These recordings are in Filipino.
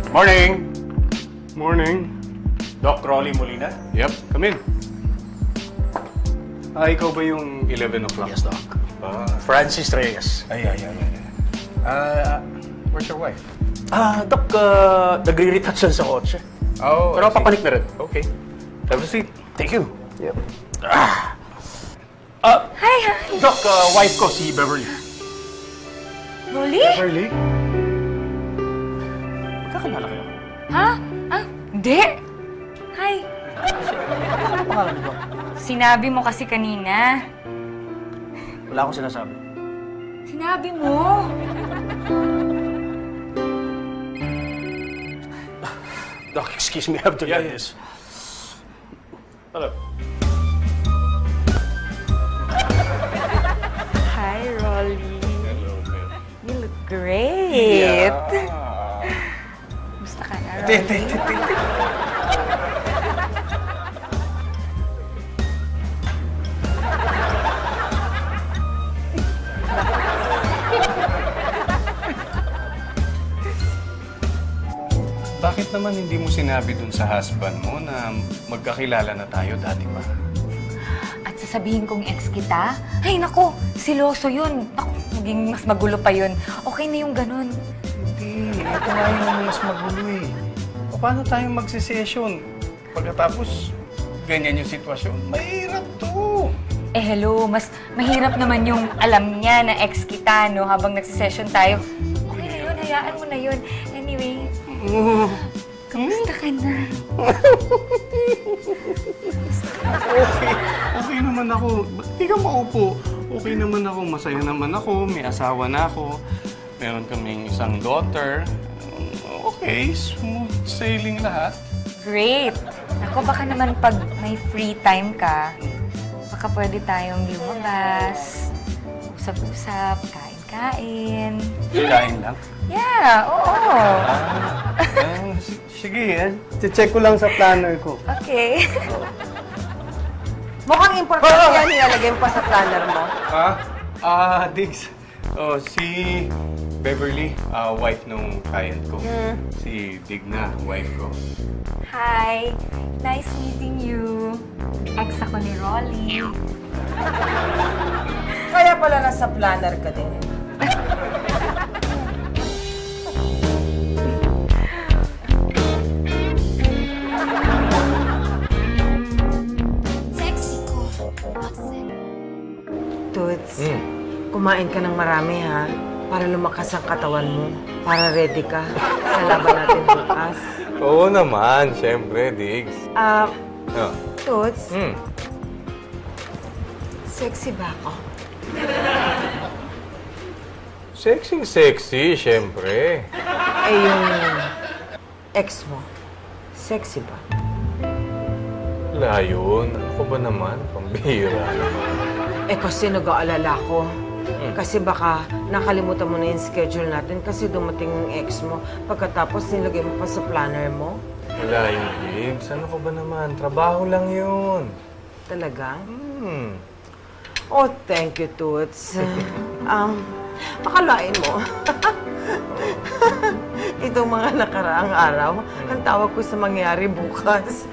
Morning! Morning. Doc Rolly Molina? Yep, come in. Ikaw ba yung 11 o'clock? Yes, Doc. Francis Reyes. Ay. Where's your wife? Doc, nagre-retouch lang sa kotse. Oh, Pero I see. papanik na rin. Okay. Have a seat. Thank you. Yep. Hi. Doc, wife ko, si Beverly. Rolly? Beverly? Magkakalala kayo. Ha? Hindi. Hi. Ano pangalan niyo, Doc? Sinabi mo kasi kanina. Wala akong sinasabi. Sinabi mo. Doc, excuse me, I have to get this. Hello. Hi, Rolly. Hello, Bev. You look great. Yeah. Gusto ka na, Rolly? Bakit naman hindi mo sinabi dun sa husband mo na magkakilala na tayo dati pa? At sasabihin kong ex kita? Ay, naku, siloso yun. Naku, maging mas magulo pa yun. Okay na yung ganun. Hindi. Ito nga yung mas magulo eh. O paano tayong magsisession? Pagkatapos, ganyan yung sitwasyon. Mahirap to. Hello, mas mahirap naman yung alam niya na ex kita, no? Habang nagsisession tayo. Okay na yun, hayaan mo na yun. Anyway, kamusta ka na? Okay naman ako. Ba't di ka maupo? Okay naman ako. Masaya naman ako. May asawa na ako. Meron kaming isang daughter. Okay, smooth sailing lahat. Great! Ako, baka naman pag may free time ka, baka pwede tayong lumabas, usap-usap, kain-kain. Kain lang. Yeah, oo. Sige, check ko lang sa planner ko. Okay. Mukhang importante yan, nilalagay mo pa sa planner mo. Diggs. Oh, si Beverly, wife nung client ko. Si Digna, wife ko. Hi. Nice meeting you. Ex ako ni Rolly. Kaya pala nasa planner ka din. Sexy ko. Toots, kumain ka ng marami ha. Para lumakas ang katawan mo. Para ready ka sa laban natin bukas. Oo naman, syempre, Diggs. Oh. Toots, sexy ba ako? Sexy, syempre. Yung ex mo, sexy ba? Wala yun. Ano ko ba naman? Pambihira. Kasi nag-aalala ko. Kasi baka nakalimutan mo na yung schedule natin kasi dumating yung ex mo. Pagkatapos nilagay mo pa sa planner mo. Wala yun, Diggs. Ano ko ba naman? Trabaho lang yun. Talaga? Hmm. Oh, thank you, Toots. Akalain mo. Itong mga nakaraang araw, ang tawag ko sa mangyari bukas.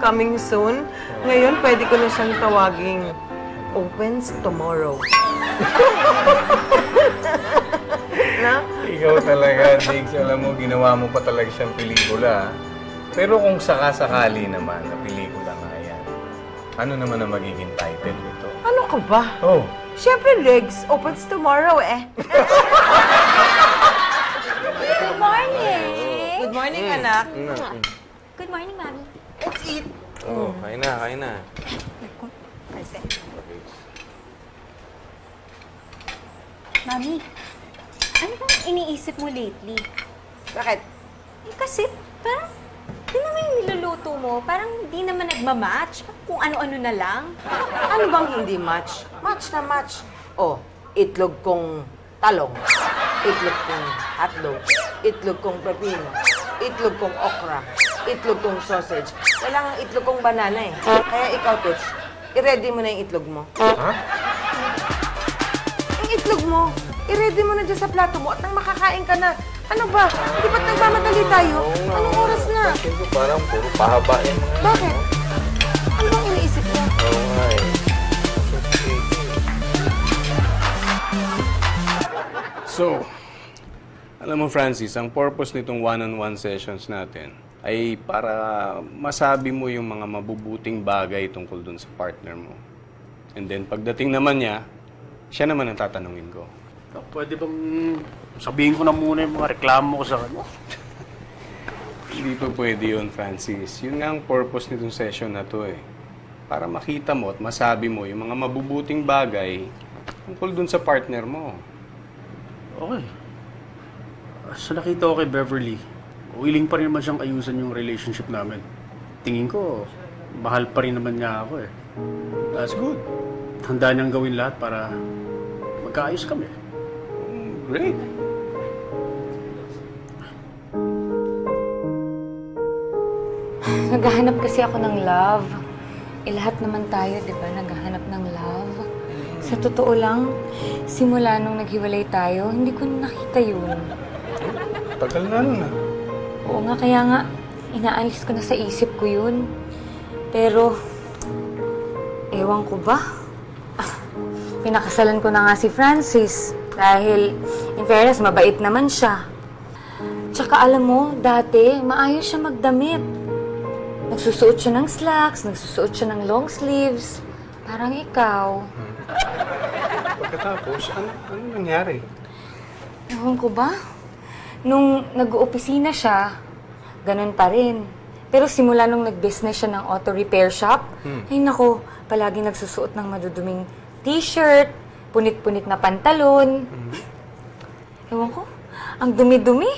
Coming soon. Ngayon, pwede ko na siyang tawaging opens tomorrow. Na? Ikaw talaga, Diggs. Alam mo, ginawa mo pa talaga siyang pelikula. Pero kung sakasakali naman na pelikula nga yan, ano naman ang magiging title nito? Ano ka ba? Oh. Siyempre, Legs. Opens tomorrow, eh. Good morning! Good morning, anak. Good morning, Mami. Let's eat. Oh, kain na, kain na. Mami, ano bang iniisip mo lately? Bakit? Kasi parang, di naman yung niluluto mo, parang di naman nagmamatch. Kung ano-ano na lang. Ano bang hindi match? Match na match. Oh, itlog kong talong. Itlog kong hotdog. Itlog kong pepino. Itlog kong okra. Itlog kong sausage. Kailangan itlog kong banana eh. Kaya ikaw, Toots, i-ready mo na yung itlog mo. Ha? Yung itlog mo, i-ready mo na dyan sa plato mo at nang makakain ka na, Ano ba? Hindi ba't nagmamadali tayo? Anong oras na? Pansin ko parang puro pahaba yung mga... Bakit? Ano bang iniisip mo? Oo nga eh. So, alam mo Francis, ang purpose nitong one-on-one sessions natin ay para masabi mo yung mga mabubuting bagay tungkol dun sa partner mo. And then pagdating naman niya, siya naman ang tatanungin ko. Pwede bang sabihin ko na muna yung mga reklamo ko sa kanya? Hindi pa pwede yun, Francis. Yun nga ang purpose nitong session na to eh. Para makita mo at masabi mo yung mga mabubuting bagay tungkol dun sa partner mo. Okay. Sa nakita ko kay Beverly, willing pa rin naman siyang ayusan yung relationship namin. Tingin ko, mahal pa rin naman niya ako eh. That's good. Handa niyang gawin lahat para magkaayos kami. Great. Naghahanap kasi ako ng love. Lahat naman tayo, di ba, naghahanap ng love. Sa totoo lang, simula nung naghiwalay tayo, hindi ko nakita yun. Tagal na nun ah. Oo nga, kaya nga, inaalis ko na sa isip ko yun. Pero, ewan ko ba? Pinakasalan ko na nga si Francis. Dahil, in fairness, mabait naman siya. Tsaka alam mo, dati, maayos siya magdamit. Nagsusuot siya ng slacks, nagsusuot siya ng long sleeves. Parang ikaw. Pagkatapos, ano nangyari? Ewan ko ba? Nung nag-opisina siya, ganun pa rin. Pero simula nung nag-business siya ng auto repair shop, ay nako, palagi nagsusuot ng maduduming t-shirt, punit-punit na pantalon. Ewan ko, ang dumi-dumi.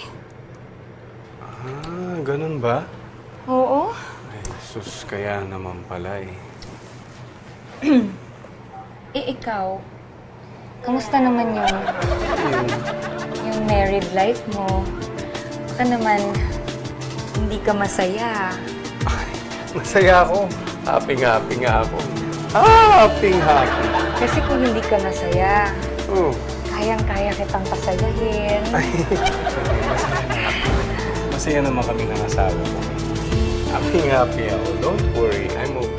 Ah, ganun ba? Oo. Ay, sus, kaya naman pala eh. Ikaw, kamusta naman yung married life mo? Baka naman, hindi ka masaya. Ay, masaya ako. Happy-happy nga ako. Happy-happy. Kasi kung hindi ka masaya, Oh. kayang-kaya kitang pasayahin. Masaya naman kami ng asawa ko. Happy-happy ako. Don't worry, I'm okay.